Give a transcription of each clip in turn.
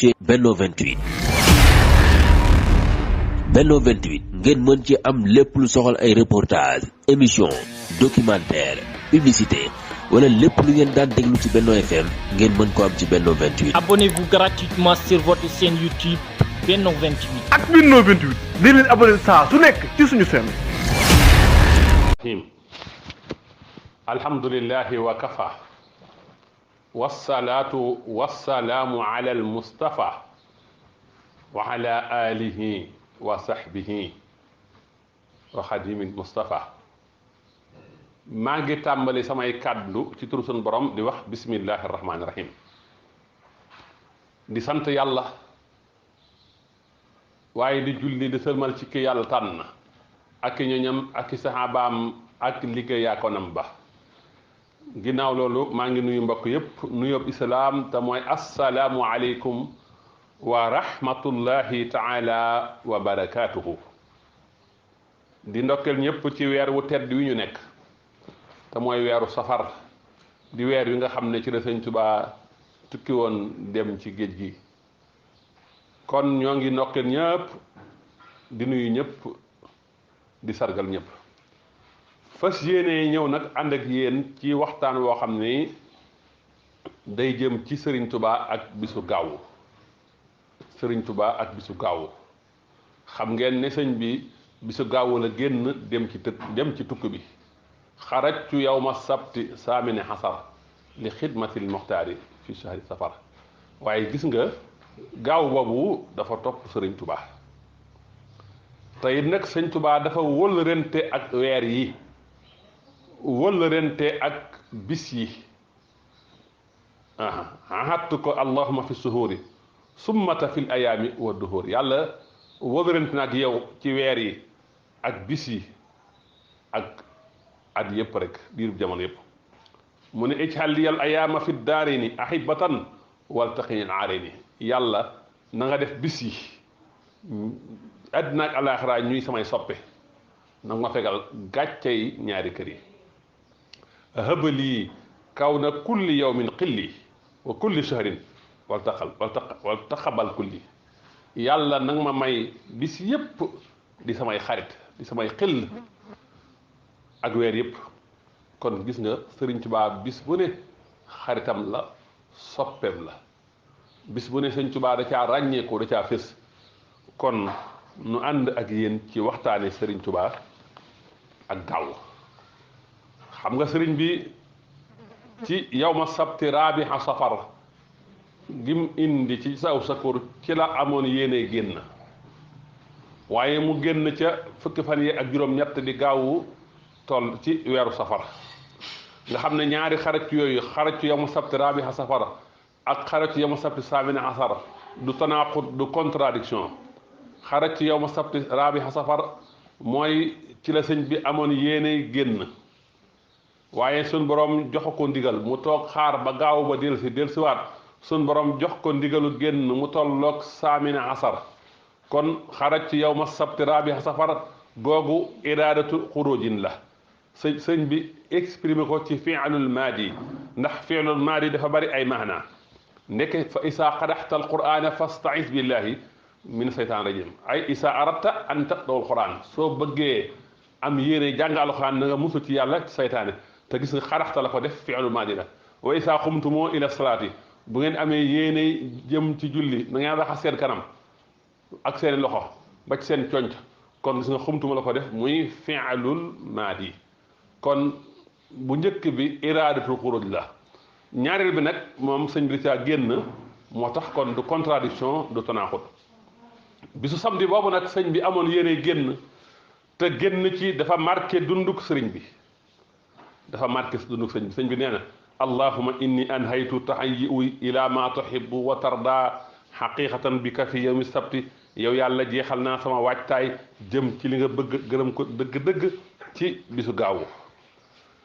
ci Benno 28. Benno 28 ngeen mën ci am lépp lu soxal ay reportage émission documentaire publicité wala lépp lu ngeen daan déglu ci Benno FM ngeen mën ko am ci Benno 28. Abonnez-vous gratuitement sur votre chaîne YouTube Benno 28. ak Benno 28 di leen abonné saa su nekk ci suñu chaîne. alhamdulillahi wa kafa wassalaatu wassalaamu ala almustafa wa ala alihi wa sahbihi wa xadimi mustafa maa ngi tàmbali samay kàddu ci turu sunu borom di wax bismillahi rahmaani rahim di sant yàlla waaye di julli di sëlmal ci ki yàlla tànn ak ñoñam ak saxaabaam ak liggéeyaakonam ba ginnaaw loolu maa ngi nuyu mbokk yépp nuyób islaam te mooy assalaamu aleykum wa rahmatullahi taala wa barakaatuhu di ndokkeel ñépp ci weer wu tedd wi ñu nekk te mooy weeru safar di weer wi nga xam ne ci la Sëñ Tuubaa tukki woon dem ci géej gi kon ñoo ngi ndokkeel ñépp di nuyu ñépp di sargal ñépp fas yéene ñëw nag ànd ak yéen ci waxtaan woo xam ne day jëm ci Sëriñ Tuubaa ak bisu gaawu Sëriñ Tuubaa ak bisu gaawu xam ngeen ne sëñ bi bisu gaawu la génn dem ci tukki bi xarajtu yawma sabti saamini xasar li xidmatil muxtaari fi shahri safar waaye gis nga gaaw boobu dafa topp Sëriñ Tuubaa te it nag Sëñ Tuubaa dafa wëllërante ak weer yi wëllërante ak bis yi ahattu ko allahuma fi suhuuri summata fil ayaami wa duhuur yàlla wëllërante na ak yow ci weer yi ak bis yi ak at yépp rek diirub jamono yépp mu ne ijhal liyal ayaama fi daarini ahibatan waltaqinil aarayni yàlla na nga def bis yi àddina ak alaaxira ñuy samay soppe nag ma fegal gàccey ñaari kër yi hëbalii kaw na kulli yawmin xilli wa kulli shahrin wal taxabal kulli yàlla nag ma may bis yépp di samay xarit di samay xill ak weer yépp kon gis nga Sëriñ Tuubaa bis bu ne xaritam la soppeem la bis bu ne Sëriñ Tuubaa da caa ràññeeku da caa fés kon nu ànd ak yéen ci waxtaane Sëriñ Tuubaa ak gaaw xam nga sëriñ bi ci yawma sabti raabiha safar gim indi ci saw sakur ci la amoon yéene génn waaye mu génn ca fukki fan yi ak juróom-ñett di gaawu toll ci weeru safar nga xam ne ñaari xaraj yooyu xaraj yawma sabti raabiha safar ak xaraj yawma sabti saamina asar du tanaqud du contradiction xaraj yawma sabti raabiha safar mooy ci la sëñ bi amoon yéene génn waaye sun borom jox ko ndigal mu toog xaar ba gaaw ba dellusiwaat sun borom jox ko ndigalu génn mu tolloog saamina asar kon xaraj ci yawma sabti raabiha safar googu iraadatu xurujin la sëñ bi exprimer ko ci fi'lul maadi ndax fi'lul maadi dafa bari ay maana ndeke fa isaa qadaxta alqur'ana fasta'is billahi min seytaan rajim ay isaa aradta an taqra'ul qur'an soo bëggee am yéene jàng alqur'an na nga musu ci yàlla ci seytaane te gis nga xaraxta la ko def fi'lu maadi la wa isaa xumtumoo ila salaati bu ngeen amee yéene jëm ci julli na ngeen raxas seen kanam ak seen loxo ba ci seen conc kon gis nga xumtuma la ko def muy fi'lul maadi kon bu njëkk bi iraadatul xuruj la ñaareel bi nag moom sëñ bi caa génn moo tax kon du contradiction du tanaaxut bisu samedi boobu nag sëñ bi amoon yéene génn te génn ci dafa marqué dunduk sëriñ bi dafa marqué dunduk sëñ bi nee na allahuma inni anhaytu tahayyu ila ma tuhibbu wa tarda xaqiqatan bi ka fi yawmi sabti yow yàlla jeexal naa sama waajtaay jëm ci li nga bëgg gërëm ko dëgg-dëgg ci bisu gaawu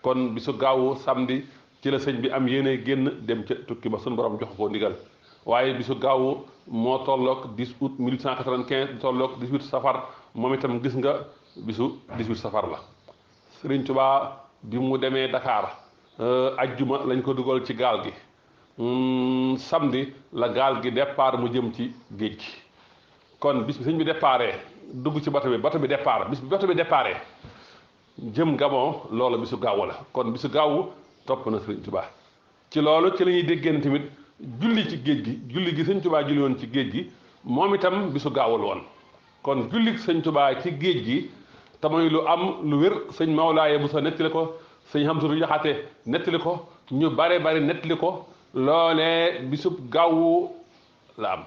kon bisu gaawu samedi ci la sëñ bi am yéene génn dem ca tukki ba suñu borom jox ko ndigal waaye bisu gaawu moo tolloog 10 août 1895 tolloog 18 safar moom itam gis nga bisu 18 safar la Sëriñ Tuubaa bi mu demee Dakar ajjuma lañ ko dugal ci gaal gi samedi la gaal gi départ mu jëm ci géej gi kon bis bi sëñ bi déparé dugg ci bato bi départ bis bi bato bi déparé jëm Gabon loolu bisu gaawu la kon bisu gaawu topp na sëñ Tuubaa ci loolu ci la ñuy déggéen tamit julli ci géej gi julli gi sëñ Tuubaa julli woon ci géej gi moom itam bisu gaawul woon kon julli sëñ Tuubaa ci géej gi te mooy lu am lu wér sëñ Mawlaaye bu sa nettali ko sëñ Hamsatu Jaxate nettali ko ñu bare nettali ko loolee bisub gaawu la am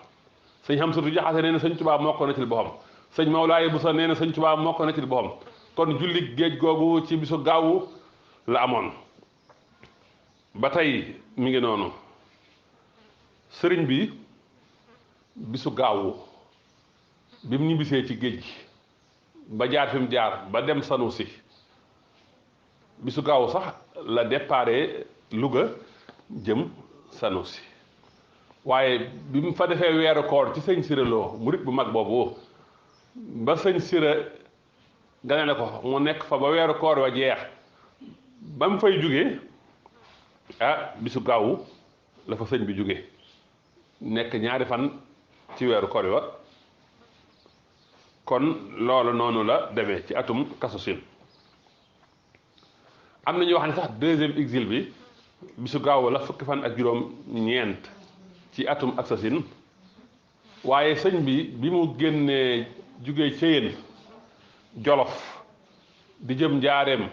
sëñ Hamsatu Jaxate nee na sëñ Tuubaa moo ko nettali boppam sëñ Mawlaaye bu sa nee na sëñ Tuubaa moo ko nettali boppam kon julli géej googu ci bisu gaawu la amoon ba tey mi ngi noonu sëriñ bi bisu gaawu bi mu ñibbisee ci géej gi ba jaar fi mu jaar ba dem Sanusi bisu gaawu sax la déparé Louga jëm Sanusi waaye bi mu fa defee weeru koor ci sëñ Sira Lo murit bu mag boobu ba sëñ Sira ganale ko mu nekk fa ba weeru koor wa jeex ba mu fay jógee bisu gaawu la fa sëñ bi jóge nekk ñaari fan ci weeru koor wa kon loolu noonu la demee ci atum Kasusin am na ñu wax ne sax deuxième exil bi bisu gaawu la fukki fan ak juróom ñeent ci atum Kasusin waaye sëñ bi mu génnee jugee Ceyeen Jolof di jëm njaareem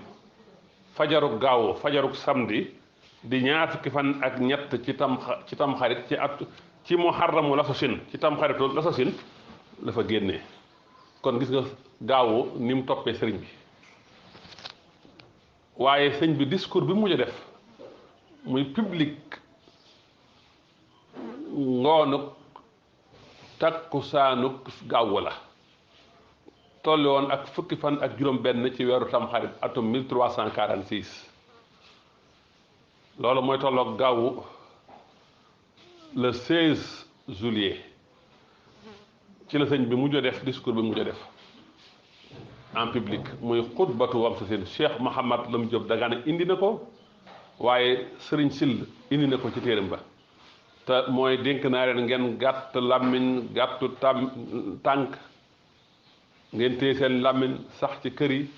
fajaruk gaawu fajaruk samedi di ñaar fukki fan ak ñett ci tam xarit ci muharramu Lasasin ci tam xaritu Lasasin la fa génnee kon gis nga gaawu ni mu toppee sëriñ bi waaye sëñ bi discours bi mu mujj a def muy public ngoonuk takkusaanuk gaawu la tolli woon ak fukki fan ak juróom benn ci weeru tamxarit atum 1346 loolu mooy tolloog gaawu le 16 juillet ci la sëñ bi mujj a def discours bi mujj a def en public muy xutbatu wam sa seen Cheikh Mouhamad Lam Diop Dagana indi na ko waaye sëriñ Sill indi na ko ci téeram ba te mooy dénk naa leen ngeen gàtt làmmiñ gàttu tànk ngeen téye seen làmmiñ sax ci kër yi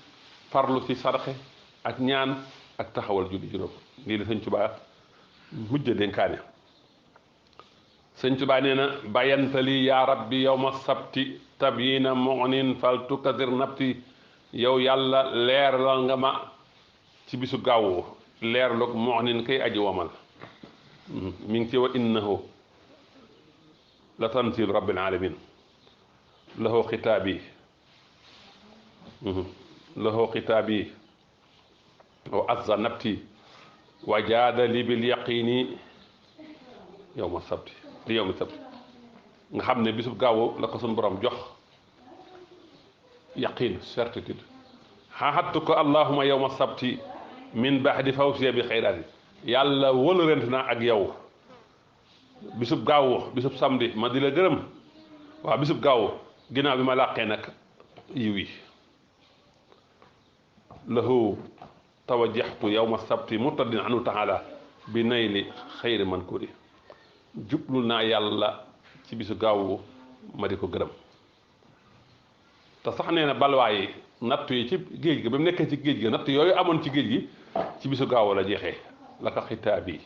farlu ci sarxe ak ñaan ak taxawal julli juróom lii la sëñ Tuubaa mujj dénkaane sëñ Tuubaa nee na bayantali yaa rabbi yawma sabti tabyina mu'nin fal tukadir nabti yow yàlla leeralal nga ma ci bisu gaawu leerlug mu'nin kay aji womal mi ngi ci wa innahu la tanzilu rabbil alamin lahu xitaabi wa azza nabti wa jaada li bil yaqini yawma sabti li yawmi sabti nga xam ne bisub gaawu la ko suñu borom jox yaqin certitude xaxattu ko allahuma yawma sabti min baxdi fawsiya bi xayraati yàlla wóolu rent naa ak yow bisub gaawu bisub samedi ma di la gërëm waaw bisub gaawu ginnaaw bi ma làqee nag yiw yi lahu tawajjahtu yawma sabti murtadin anu taala bi nayli xayri mankuri jublu naa yàlla ci bisu gaawu ma di ko gërëm te sax nee na balwaa yi natt yi ci géej gi ba mu nekkee ci géej gi natt yooyu amoon ci géej gi ci bisu gaawu la jeexee la ko xitaabi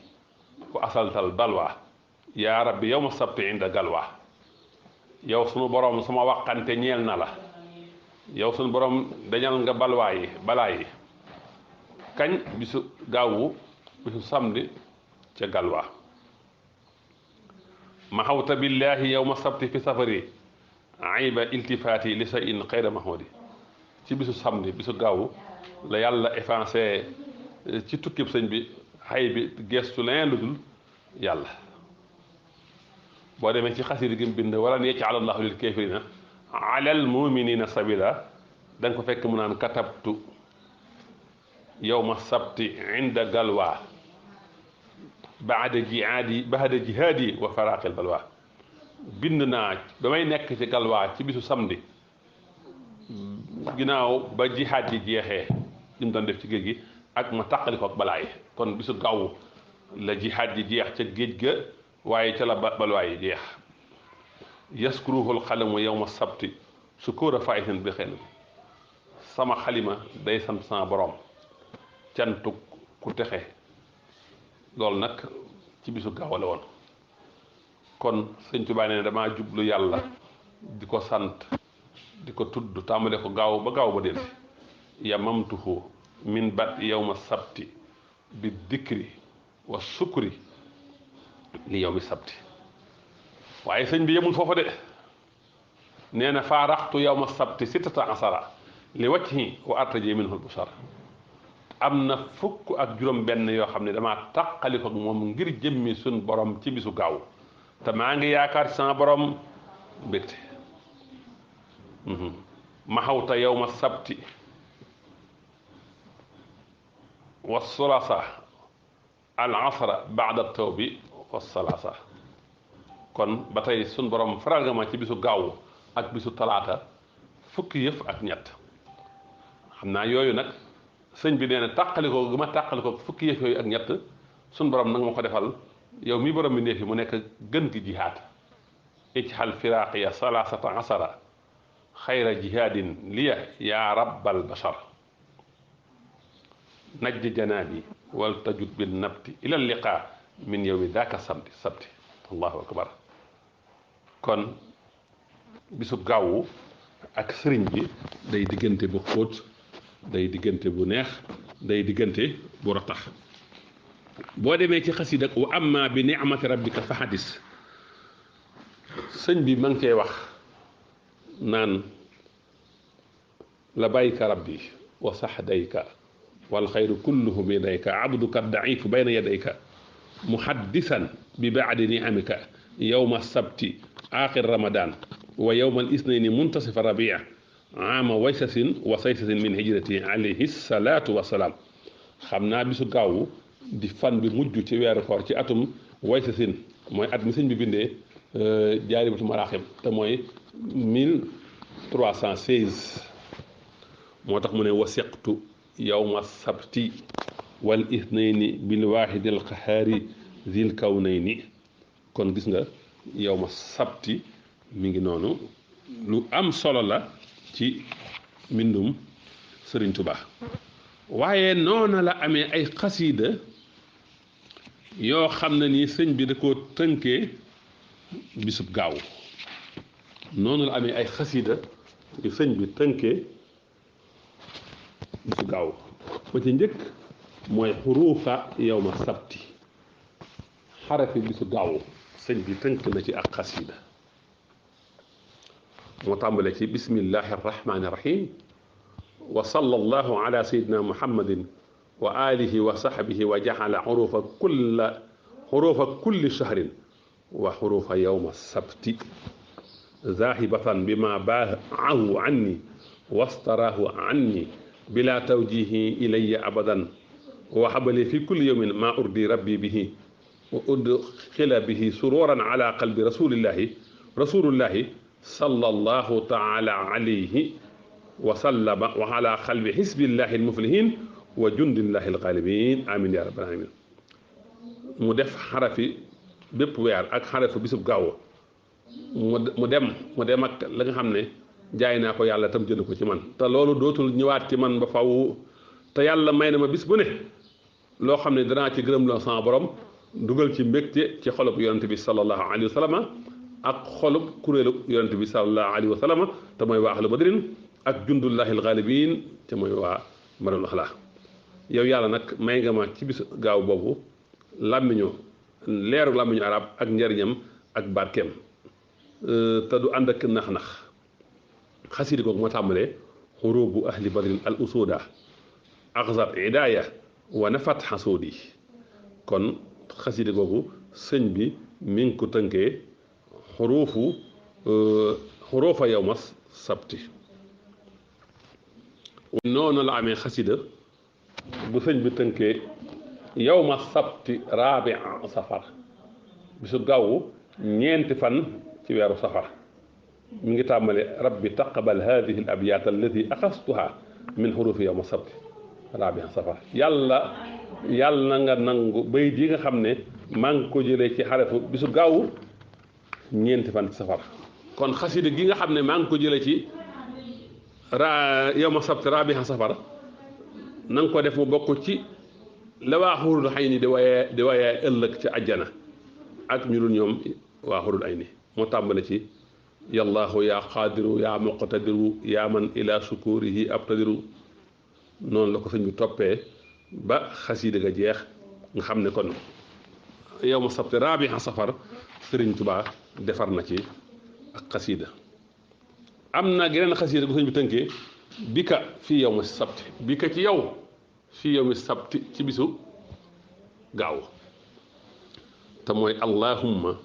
wa asaltal balwaa yaa rabbi yawma sabti inda galwaa yow sunu borom sama waxante ñeel na la yow sunu borom dañal nga balaa yi kañ bisu gaawu bisu samedi ca galwaa maxawta billahi yawma sabti fi safari ayba iltifaati li sa in xayra mahmudi ci bisu samedi bisu gaawu la yàlla effacé ci tukkib sëñ bi xay bi gestu leneen lu dul yàlla boo demee ci xasida gi mu bind wala ne yaj'ala allahu lil kafirina alal muminina sabila da nga ko fekk mu naan katabtu yawma sabti inda galwa baada jihaadi wa faraqil balwa bind naa damay nekk ci galwa ci bisu samedi ginnaaw ba jihaad yi jeexee li mu doon def ci géej gi ak ma tàqali ko ak balaa yi kon bisu gaawu la jihaad ji jeex ca géej ga waaye ca la balwaay jeex yaskuruhul xalamu yawma sabti sukura faisin bi xel sama xalima day sant sama borom cantuk ku texe loolu nag ci bisu gaaw la woon kon sëñ Tuubaa nee damaa jublu yàlla di ko sant di ko tudd tàmbale ko gaaw ba delsi yamamtuhu min bat yawma sabti bi dikri wa sukri li yawmi sabti waaye sëñ bi yemul foofa de nee na faaraxtu yawma sabti sittata asara li wajhi wa artaji minhu al-bushar am na fukk ak juróom benn yoo xam ne damaa tàqali ko moom ngir jëmmi suñ borom ci bisu gaaw te maa ngi yaakaar ci sama borom mbégte maxawta yawma sabti wa sulasa al asra baada tawbi wa salasa kon ba tey suñ borom faral nga ma ci bisu gaaw ak bisu talaata fukki yëf ak ñett xam naa yooyu nag sëñ bi nee na tàqalikoo gi ma tàqalikoo fukki yëf yooyu ak ñett suñ borom nag ma ko defal yow mi borom bi neefi mu nekk gën gi jihaad ijxal firaqiya salasata asara xayra jihaadin liya yaa rabbal bashar najj janaabi wal tajud bin nabti ila liqa min yowmi daaka sabti allahu akbar kon bisub gaawu ak sëriñ bi day diggante bu xóot day diggante bu neex day diggante bu ratax boo demee ci xasida wa amma bi ni'mati rabbika fa hadis sëñ bi ma ngi koy wax naan labayka rabbi wa saxdayka wal xayru kulluhu bi yadayka abduka daifu bayna yadayka muhaddisan bi baadi ni'amika yowma sabti axir ramadan wa yowma al isnayni muntasifa rabia ama waysasin wa saysasin min hijrati alayhi salaatu wasalaam xam naa bisu gaawu di fan bi mujj ci weeru koor ci atum waysasin mooy at mi sëñ bi bindee jaaribatu maraaxib te mooy 1316 moo tax mu ne wasiqtu yowma sabti wal ithnayni bil waahidi al qahaari zil kawnayni kon gis nga yowma sabti mi ngi noonu lu am solo la ci mbindum Sëriñ Tuubaa waaye noona la amee ay xasiida yoo xam ne nii sëñ bi da koo tënkee bisub gaaw noonu la amee ay xasiida yu sëñ bi tënkee bisu gaaw ba ci njëkk mooy xuruufa yowma sabti xarafi bisu gaaw sëñ bi tënk na ci ak xasiida moo tàmbale ci bismillahi arrahmani irrahim wa sallallahu ala sayidina muhammadin wa alihi wa sahbihi wa jaxala xurufa kulli shahrin wa xurufa yowma sabti zahibatan bima baahu anni wastaraahu anni bila tawjihi ilayya abadan wa habali fi kulli yawmin ma urdi rabbi bihi wa udxila bihi sururan ala qalbi rasulillahi sallallahu taala alayhi wa sallama wa ala qalbi xisbillahi almuflihin wa jundillahi alghalibin amin ya rabbal alamin mu def xarafi bépp weer ak xarafi bisub gaaw mu dem ak la nga xam ne jaay naa ko yàlla tam jënd ko ci man te loolu dootul ñëwaat ci man ba faw te yàlla may na ma bis bu ne loo xam ne danaa ci gërëm loo sama borom dugal ci mbégte ci xolub yonente bi sallallahu alayhi wa sallam ak xolub kuréelu yonente bi sallallahu alayhi wa sallam te mooy waa ahlu badrin ak jundullahi alghalibin te mooy waa marul axla yow yàlla nag may nga ma ci bis gaaw boobu leeru làmmiñu arab ak njariñam ak barkeem te du ànd ak nax-nax xasida googu moo tàmbalee xurubu ahli badrin al usuda axzat idaaya wa nafat xasuudi kon xasida googu sëñ bi mi ngi ko tënkee xuruufa yowma sabti noonu la amee xasida bu sëñ bi tënkee yowma sabti raabi safar bisu gaawu ñeenti fan ci weeru safar mi ngi tàmbale rabbi taqabal hadihi al abyat allati axastuha min xurufi yowma sabti raabi safar yàlla yàlla na nga nangu bayit yi nga xam ne maa ngi ko jëlee ci xarafu bisu gaawu ñeenti fan ci safar kon xasida gi nga xam ne maa ngi ko jëlee ci yawma sabt rabiha safar na nga ko def mu bokk ci la waa xurul xay ni di waaye ëllëg ci àjjana ak ñu dul ñoom waa xurul ay ni moo tàmbale ci yallaahu yaa qaadiru yaa muqtadiru yaa man ila sukurihi abtadiru noonu la ko sëñ bi toppee ba xasida ga jeex nga xam ne kon yawma sabti rabiha safar sëriñ Tuubaa defar na ci ak xasida am na geneen xasida gu sëñ bi tënkee bi ka fii yawmi sabti bi ka ci yow fii yawmi sabti ci bisu gaaw te mooy allahumma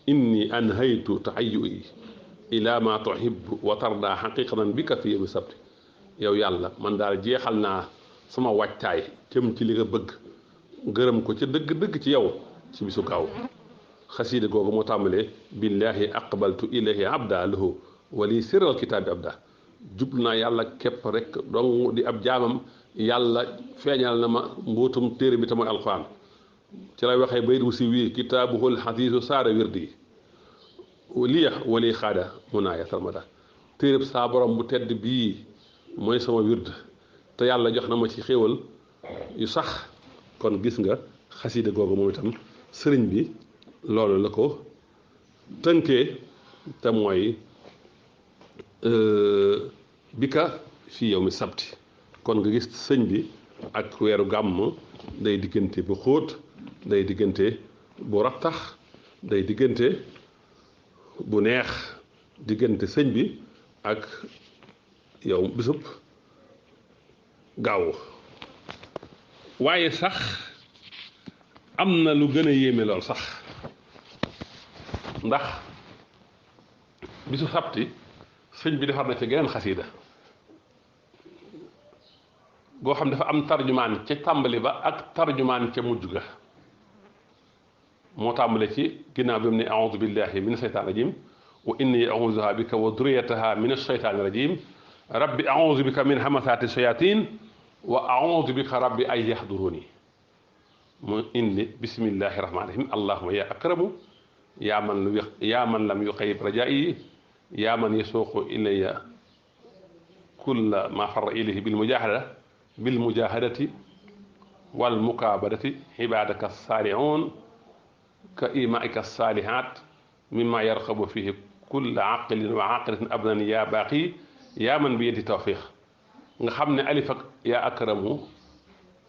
inni anhaytu tahayyu'i ila ma tuhibbu wa tarda haqiqatan bi ka fii yawmi sabti yow yàlla man daal jeexal naa sama wàccaay jëm ci li nga bëgg gërëm ko ca dëgg-dëgg ci yow ci bisu gaaw xasiida googu moo tàmbalee billahi aqbaltu ilayhi abda lahu wali siral kitaabi abda jublu naa yàlla képp rek dong di ab jaamam yàlla feeñal na ma mbootum téere bi te mooy alquran ci lay waxee bayit wu si wii kitaabuhul xadiisu saara wirdi liya wali xaada munaaya salmada téereb saa borom bu tedd bii mooy sama wird te yàlla jox na ma ci xéewal yu sax kon gis nga xasiida googu moom itam sëriñ bi loolu la ko tënkee te mooy bi ka fii yow mi sabti kon nga gis sëñ bi ak weeru gàmm day diggante bu xóot day diggante bu rattax day diggante bu neex diggante sëñ bi ak yow bisub gaaw waaye sax am na lu gën a yéeme lool sax ndax bisu sabti sëñ bi defar na ci geneen xasiida goo xam dafa am tarjumaan ca tàmbali ba ak tarjumaan ca mujj ga moo tàmbale ci ginnaaw bi mu ne a'uudu billahi min asheytaani rajim wa inni a'uuduha bika wa duriyataha min asheytaani rajim rabbi a'uudu bika min hamasaati shayatin wa a'uudu bika rabbi ay yahduruni mu indi bismillahi rahmaani rahim allahuma ya akramu yaa man lam yuqayyib rajaa'i yaa man yasuuqu ilayya kulla ma farra ilayhi bil mujahadati wal mukaabadati ibaadaka saalihuun ka imaa'ika saalihaat mimma yarqabu fihi kulla aqlin wa aqilatin abadan yaa baaqi yaa man bi yadi tawfiq nga xam ne alif ak yaa akramu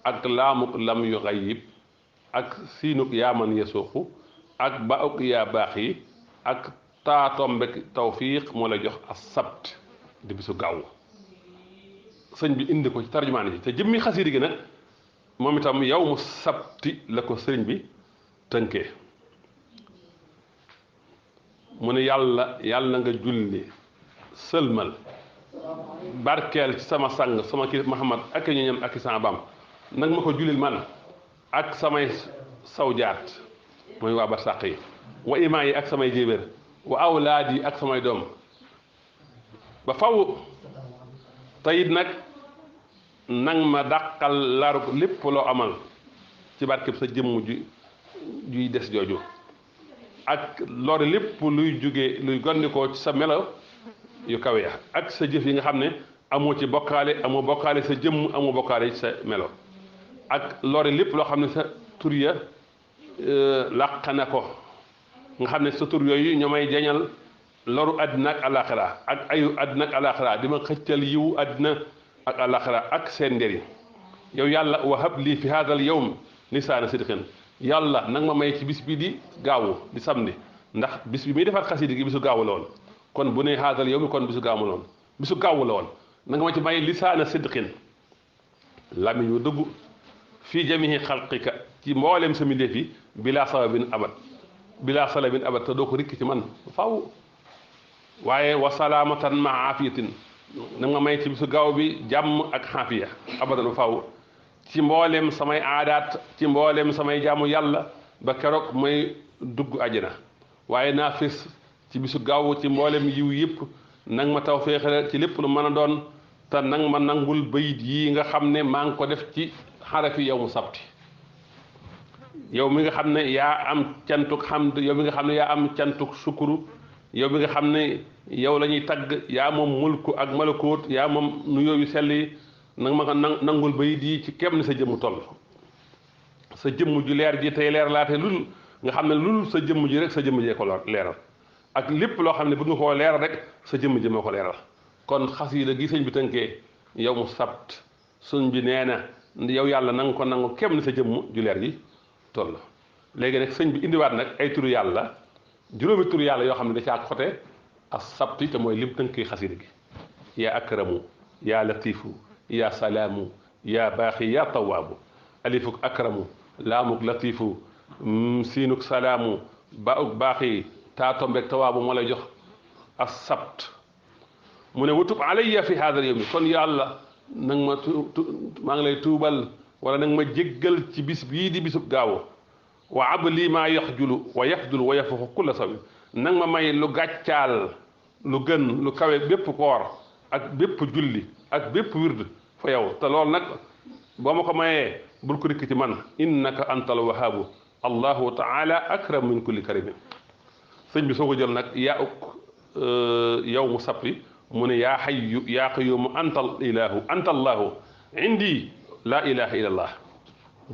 ak laamuk lam yuqayyib ak siinuk yaa man yasuuqu ak bauk yaa baaqi ak taatombek tawfiq moo la jox as sabt di bisu gaaw sëñ bi indi ko ci tarjumaan yi te jëmmi xasiida gi nag moom itam yow mu sabti la ko sëriñ bi tënkee mu ne yàlla nga julli sëlmal barkeel ci sama sang sama kii Muhammad ak ñu ñam ak sama bam nag ma ko jullil man ak samay sawjaat mooy waa barsàq yi wa imaa yi ak samay jéebéer wa awlaad yi ak samay doom ba faw tayit nag nang ma dàqal laru lépp loo amal ci barkeb sa jëmm juy des jooju ak loolu lépp luy jóge luy gondikoo ci sa melo yu kawe ya ak sa jëf yi nga xam ne amoo ci bokkaale amoo bokkaale sa jëmm amoo bokkaale ci sa melo ak loolu lépp loo xam ne sa tur ya làq na ko nga xam ne sa tur yooyu ñoo may jañal loru àddina ak alaxira ak ayu àddina ak alaxira di ma xëccal yiwu àddina ak alaxira ak seen njëriñ yow yàlla wahab lii fi haadal yawm lisaana sidqin yàlla nag ma may ci bis bi di gaawu di samedi ndax bis bi muy defar xasida gi bisu gaawu la woon kon bu ne haadal yawm kon bisu gaawu la woon bisu gaawu la woon nanga ma ci may lisaana sidqin lamiñ wu dëggu fii jamihi xalqika ci mboolem sa mbindéef yi bilaa salabin abad te doo ko rikk ci man faw waaye wa salaamatan ma aafiyatin na nga may ci bisu gaaw bi jàmm ak xaafiya abadan faw ci mboolem samay aadaat ci mboolem samay jaamu yàlla ba keroog may dugg àjjana waaye naa fis ci bisu gaaw ci mboolem yiw yëpp nang ma taw féexale ci lépp lu mën a doon te nang ma nangul bayit yi nga xam ne maa ngi ko def ci xarafi yow mu sabti yow mi nga xam ne yaa am cantuk xamd yow mi nga xam ne yaa am cantuk sukuru yow mi nga xam ne yow la ñuy tagg yaa moom mulku ak malakoot yaa moom nu yooyu sell yi nanga ma ko nangul bayit yi ci kem ni sa jëmm toll sa jëmm ju leer ji tey leer laate lul nga xam ne lul sa jëmm ji rek sa jëmm jee ko leeral ak lépp loo xam ne bëgg nga koo leeral rek sa jëmm ji moo ko leeral kon xasida gi sëñ bi tënkee yow mu sabt suñ bi nee na yow yàlla nanga ko nangu kem ni sa jëmm ju leer ji toll léegi nag sëñ bi indiwaat nag ay turu yàlla juróomi turu yàlla yoo xam ne da caa xote as sabti te mooy lim tënkee xasida gi yaa akramu yaa latifu yaa salaamu yaa baaxi yaa tawaabu alifuk akramu laamuk latifu siinuk salaamu bauk baaxi taa tombeeg tawaabu moo lay jox as sabt mu ne watub alayya fi haadal yawmi kon yàlla nang ma maa ngi lay tuubal wala nag ma jéggal ci bis bii di bisub gaawu wa abli maa yaxjulu wa yafdul wa yafuxu kulla sawi nag ma may lu gàccaal lu gën lu kawe bépp koor ak bépp julli ak bépp wird fa yow te loolu nag boo ma ko mayee bul ko rikk ci man innaka antal wahaabu allahu taala akram min kulli karimin sëñ bi soo ko jël nag yaa uk yow mu sappi mu ne yaa xayyu yaa qayyuumu antal ilaahu antallahu indi laa ilaha illallah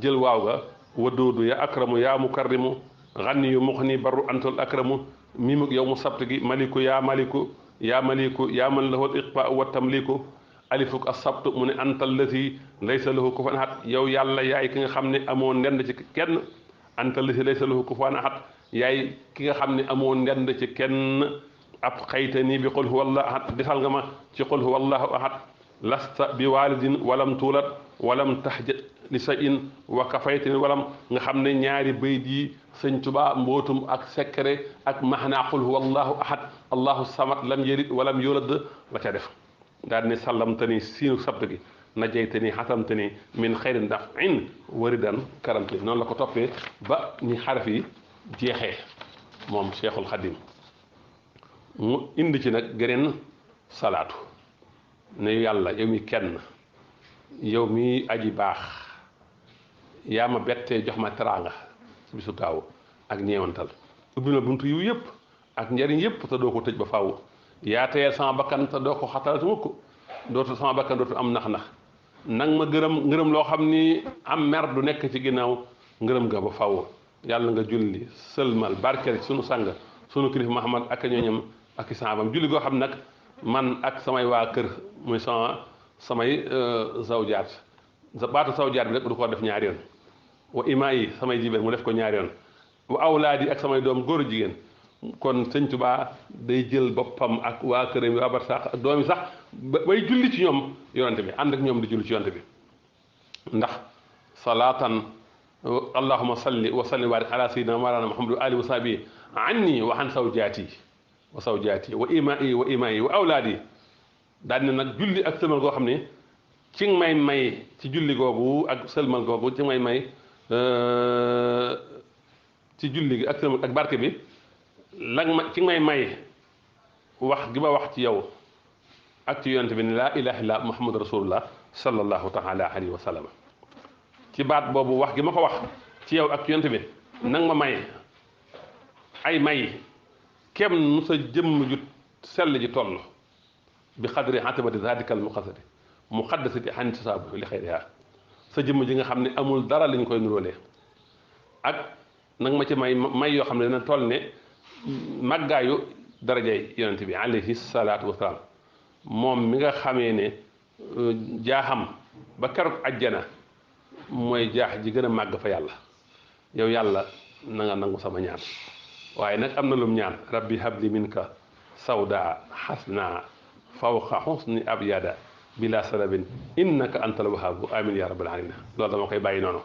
jël waaw ga wadoodu yaa akramu yaa mukarrimu xanni yu muxni barru antal akramu mimuk yow mu sabt gi maliku yaa maliku yaa maliku yaa man lahu al iqba wa tamliku alifuk as sabt mu ne antal lati laysa lahu kufuwan ahad yow yàlla yaay ki nga xam ne amoo ndend ci kenn antal lati laysa lahu kufuwan ahad yaay ki nga xam ne amoo ndend ci kenn ab xaytani bi qul huwa allahu ahad desal nga ma ci qul huwa allahu ahad lasta bi walidin walam tuulat walam tahjat li shay'in wa kafaytani walam nga xam ne ñaari bayt yi sëñ Tuubaa mbootum ak secret ak maxnaa qul huwa allahu ahad allahu samad lam yalid walam yulad la ca def daal ne sallamtani siinu sabt gi najaytani xasamtani min xayrin daf'in waridan karamtani noonu la ko toppee ba ni xaraf yi jeexee moom Cheikhul Xadim mu indi ci nag geneen salaatu ne yàlla yow mi kenn yow mi aji baax yaa ma bettee jox ma teraanga ci bisu gaaw ak ñeewantal ubbi na buntu yiw yëpp ak njariñ yëpp te doo ko tëj ba faaw yaa teyeel sama bakkan te doo ko xatalati mukk dootu sama bakkan dootu am nax-nax nang ma ngërëm loo xam ni am mer du nekk ci ginnaaw ngërëm ga ba faaw yàlla nga julli sëlmal barkeel sunu sang sunu kilif Muhammad ak ñooñam ak i saabam julli goo xam nag man ak samay waa kër muy samay zawjaat baatu zawjaat bi rek du ko def ñaari yoon wa imaa yi samay jibéen mu def ko ñaari yoon wa awlaad yi ak samay doom góor a jigéen kon sëñ Tuubaa day jël boppam ak waa këram yi waa barsàq ak doom yi sax bay julli ci ñoom yonante bi ànd ak ñoom di julli ci yonante bi ndax salaatan allahuma salli wa sallim wa barik ala sayyidina mawlana muhammad wa alihi wa sahbihi anni wa an zawjaati wa imaa yi wa awlaad yi daal ne nag julli ak sëlmal goo xam ne ci nga may ci julli googu ak sëlmal googu ci nga may ci julli gi ak sëlmal ak barke bi ci nga may wax gi ma wax ci yow ak ci yonent bi ne laa ilaha illa muhammad rasulullah sallallahu taala alayhi wa sallam ci baat boobu wax gi ma ko wax ci yow ak ci yonent bi nang ma may ay may kem nu sa jëmm ju sell ji toll bi xadri atabati zadikal muqaddasati xan tisaabu li xayriha sa jëmm ji nga xam ne amul dara lañ koy nuróolee ak nag ma ci may yoo xam ne dina toll ne màggaayu darajay yonent bi alayhi salaatu wasalaam moom mi nga xamee ne jaaxam ba keroog ajjana mooy jaax ji gën a màgg fa yàlla yow yàlla na nga nangu sama ñaan waaye nag am na lum ñaan rabbi habli minka sawda xasna fawqa xusni abyada bila salabin innaka antal wahabu amin ya rabbal alamin loolu dama koy bàyyi noonu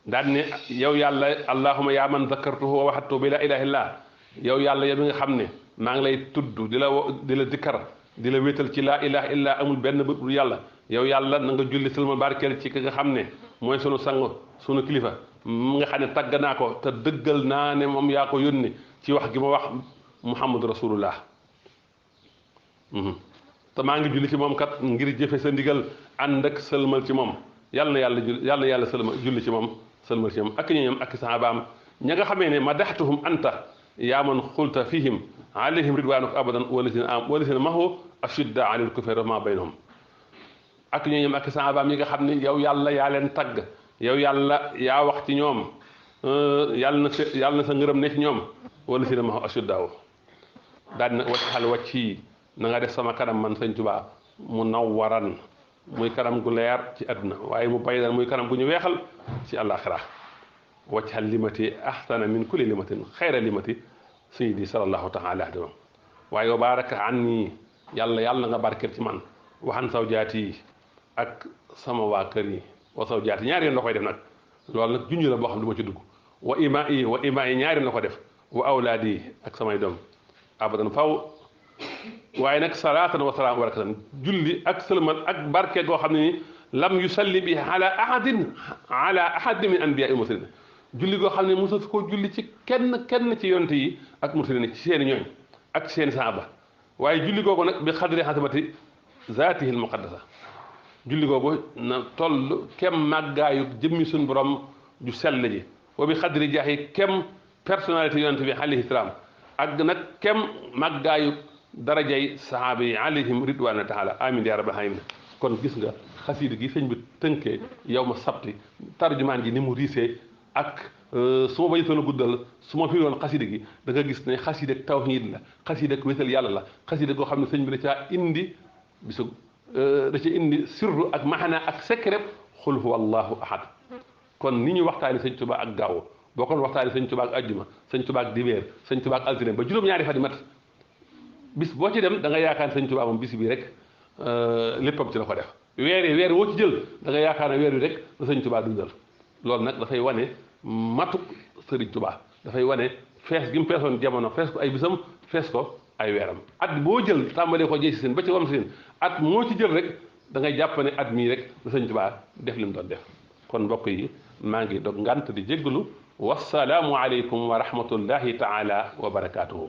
daal ne yow yàlla allahuma yaa man zakartuhu wa waxattu bi la ilaha illah yow yàlla yow mi nga xam ne maa ngi lay tudd di la dikkar di la wéetal ci laa ilaha illa amul benn bët bu yàlla yow yàlla na nga julli sëlma barkeel ci ki nga xam ne mooy sunu sang sunu kilifa mu nga xam ne tàgg naa ko te dëggal naa ne moom yaa ko yónni ci wax gi ma wax muhammadu rasulullah te maa ngi julli ci moom kat ngir jëfe sa ndigal ànd ak sëlmal ci moom yàlla na yàlla sëlmal julli ci moom sëlmal ci moom ak ñoom ak sahabaam ña nga xamee ne madaxtuhum anta yaa man xulta fihim alayhim ridwanuka abadan walisina mahu ashidda alal kufar ma baynahum ak ñoom ak sahabaam yi nga xam ne yow yàlla yaa leen tagg yow yàlla yaa wax ci ñoom yàlla na sa ngërëm ne ci ñoom walisina mahu ashiddaaw daal na wacc wàcc na nga def sama kanam man sëñ Tuubaa mu nawwaran muy kanam gu leer ci àdduna waaye mu baydan muy kanam gu ñu weexal ci àllaaxira waccal limati ahsana min kulli limatin xayra limati sayyidi sallallahu taala alayhi wa sallam waaye wa baraka anni yàlla nga barkeel ci man waxan saw jaati yi ak sama waa kër yi wa saw jaati ñaari yoon la koy def nag loolu nag junj la boo xam ne du ma ci dugg wa ima yi ñaari yoon la ko def wa awlaadi yi ak samay doom abadan faw waaye nag salaatan wa salaam wa barakatan julli ak sëlmal ak barke goo xam ne ni lam yusalli bi ala ahadin min anbiyaa'il mursalin julli goo xam ne mosatu koo julli ci kenn ci yonte yi ak mursalin ci seeni ñooñ ak ci seeni saaba waaye julli googu nag bi xadri xasamati zaatihi almuqaddasa julli googu na toll kem màggaayu jëmmi suñu borom ju sell ji wa bi xadri jaahi kem personnalité yonte bi alayhi salaam ak nag kem màggaayu darajay sahaaba yi alayhim ridwaanu taala amin ya rabbal alamin kon gis nga xasiida gi sëñ bi tënkee yow ma sabti tarjumaan gi ni mu riisee ak su ma bañutoon a guddal su ma firi woon xasiida gi da nga gis ne xasiida ak tawhiid la xasiida ak wéetal yàlla la xasiida goo xam ne sëñ bi da caa indi da ca indi sirru ak maxana ak secret xul huwa allahu ahad kon ni ñu waxtaani sëñ Tuubaa ak gaaw boo kon waxtaani sëñ Tuubaa ak ajjuma sëñ Tuubaa ak dibeer sëñ Tuubaa ak altine ba juróom-ñaari fan yi mat bis boo ci dem da nga yaakaar ne sëñ Tuubaa moom bis bi rek léppam ci la ko def weer woo ci jël da nga yaakaar ne weer wi rek la sëñ Tuubaa dundal loolu nag dafay wane matuk sëriñ Tuubaa dafay wane fees gi mu feesoon jamono fees ko ay bisam fees ko ay weeram at boo jël tàmbalee ko jëy si seen ba ci wam seen at moo ci jël rek da ngay jàpp ne at mii rek la sëñ Tuubaa def li mu doon def kon mbokk yi maa ngi dog ngant di jéggalu wassalaamu aleykum wa rahmatullahi taala wa barakaatuhu